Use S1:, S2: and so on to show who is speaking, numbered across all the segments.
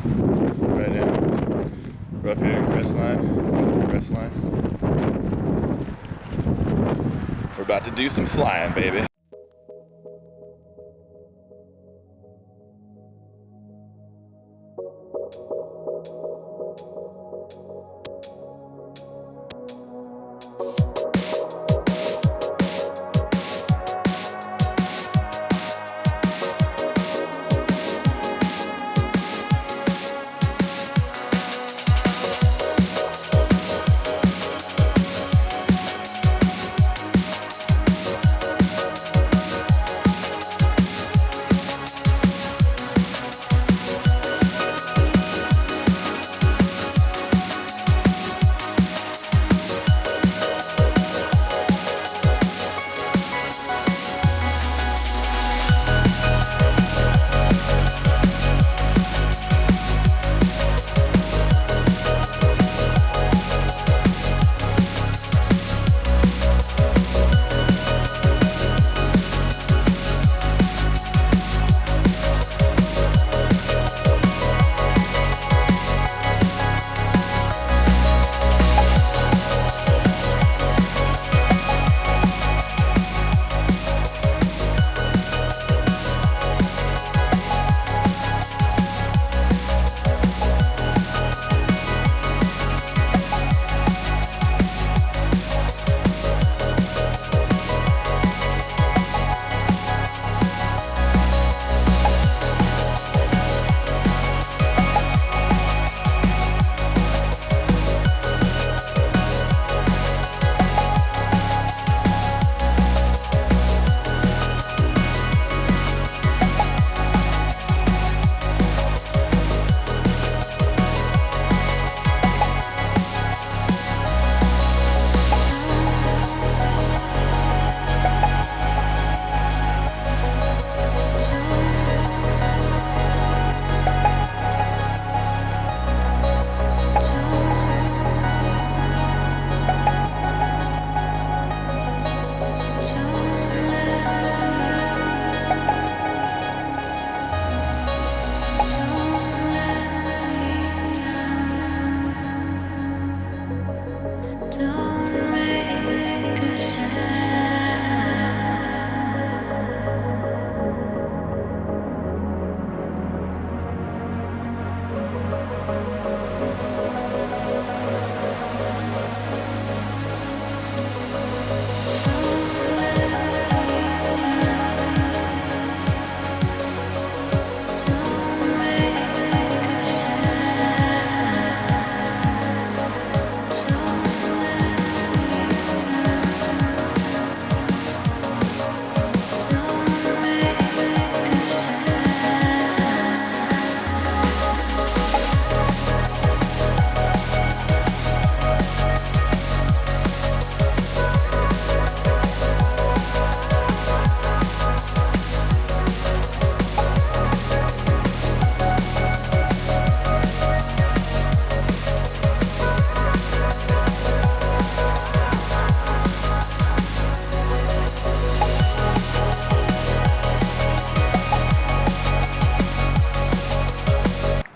S1: Right now. We're up here in Crestline. We're about to do some flying, baby.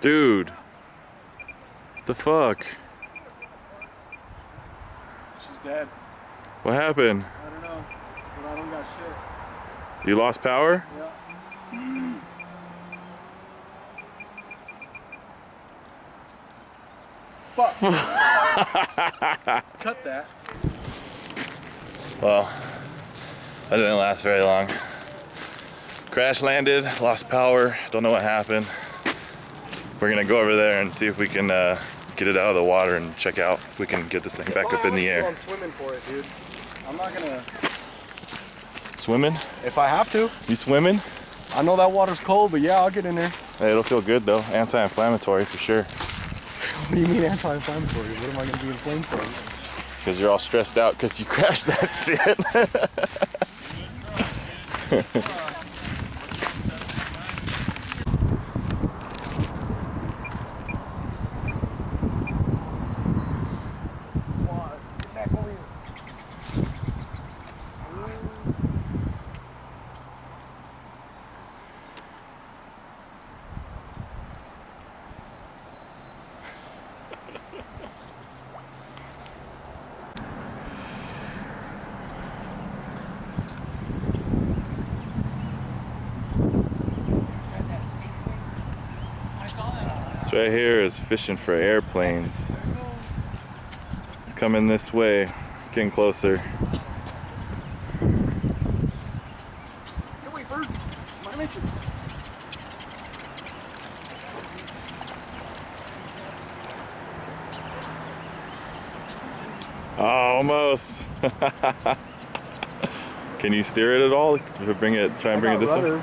S1: Dude, the fuck?
S2: She's dead.
S1: What happened?
S2: I don't know, but I don't got shit.
S1: You lost power?
S2: Yeah. Fuck. Cut that.
S1: Well, that didn't last very long. Crash landed, lost power, don't know what happened. We're gonna go over there and see if we can get it out of the water and check out if we can get this thing back up in the air.
S2: I'm swimming for it, dude. I'm not gonna...
S1: Swimming?
S2: If I have to.
S1: You swimming?
S2: I know that water's cold, but yeah, I'll get in there.
S1: Hey, it'll feel good though. Anti-inflammatory for sure.
S2: What do you mean anti-inflammatory? What am I gonna be inflamed from?
S1: Because you're all stressed out because you crashed that shit. This right here is fishing for airplanes. It's coming this way, getting closer.
S2: Wait, bird. My mission.
S1: Oh, almost. Can you steer it at all? Bring it. Try and bring it this way.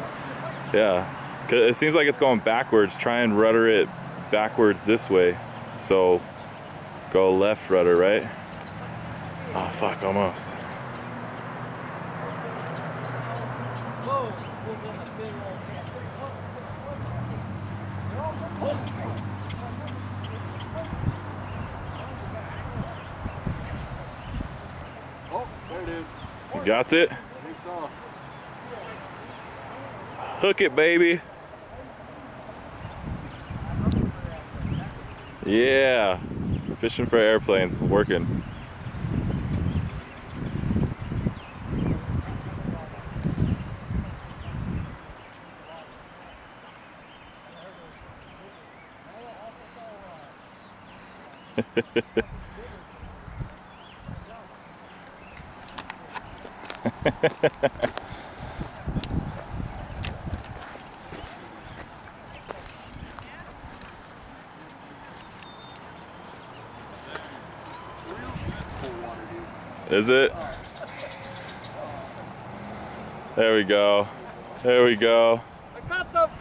S1: Yeah, 'cause it seems like it's going backwards. Try and rudder it backwards this way. So go left rudder, right? Oh fuck, almost.
S2: Oh, there it is.
S1: You got it?
S2: I think so.
S1: Hook it, baby. Yeah, fishing for airplanes is working. Is it? There we go. There we go.
S2: I caught something.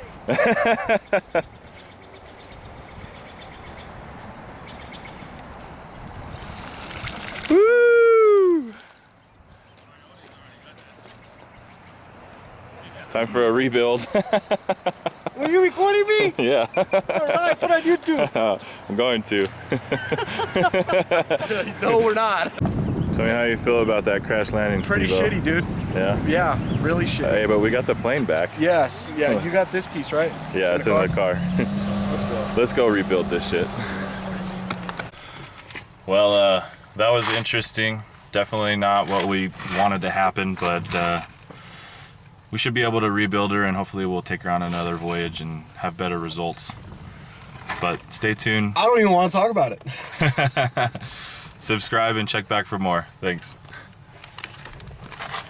S1: Woo! Time for a rebuild.
S2: Were you recording me?
S1: Yeah.
S2: Alright, put on YouTube.
S1: I'm going to.
S2: No, we're not.
S1: Tell me how you feel about that crash landing,
S2: Pretty
S1: Steve-O.
S2: shitty, dude.
S1: Yeah?
S2: Yeah, really shitty.
S1: Hey, but we got the plane back.
S2: Yes, yeah, you got this piece, right?
S1: Yeah, it's in the car.
S2: Let's go.
S1: Let's go rebuild this shit. Well, that was interesting. Definitely not what we wanted to happen, but we should be able to rebuild her, and hopefully we'll take her on another voyage and have better results. But stay tuned.
S2: I don't even want to talk about it.
S1: Subscribe and check back for more. Thanks.